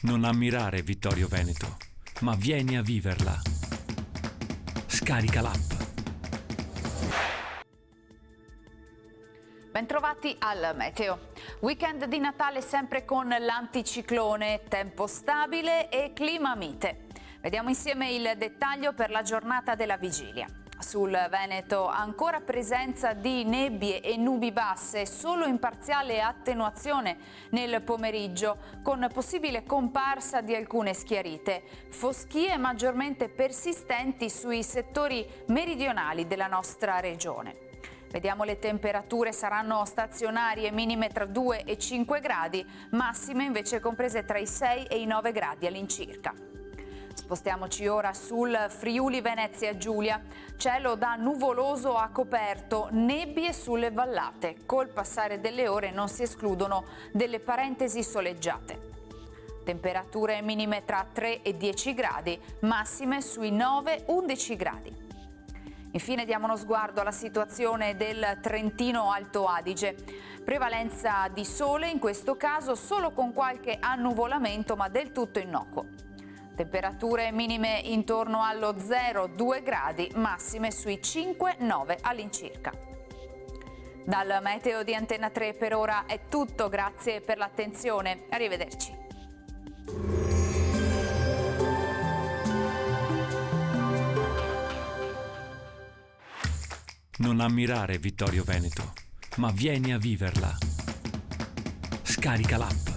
Non ammirare Vittorio Veneto, ma vieni a viverla. Scarica l'app. Bentrovati al meteo. Weekend di Natale sempre con l'anticiclone, tempo stabile e clima mite. Vediamo insieme il dettaglio per la giornata della vigilia. Sul Veneto ancora presenza di nebbie e nubi basse, solo in parziale attenuazione nel pomeriggio, con possibile comparsa di alcune schiarite. Foschie maggiormente persistenti sui settori meridionali della nostra regione. Vediamo le temperature, saranno stazionarie, minime tra 2 e 5 gradi, massime invece comprese tra i 6 e i 9 gradi all'incirca. Spostiamoci ora sul Friuli Venezia Giulia, cielo da nuvoloso a coperto, nebbie sulle vallate. Col passare delle ore non si escludono delle parentesi soleggiate. Temperature minime tra 3 e 10 gradi, massime sui 9-11 gradi. Infine diamo uno sguardo alla situazione del Trentino Alto Adige. Prevalenza di sole, in questo caso solo con qualche annuvolamento, ma del tutto innocuo. Temperature minime intorno allo 0-2 gradi, massime sui 5-9 all'incirca. Dal meteo di Antenna 3 per ora è tutto, grazie per l'attenzione, arrivederci. Non ammirare Vittorio Veneto, ma vieni a viverla. Scarica l'app.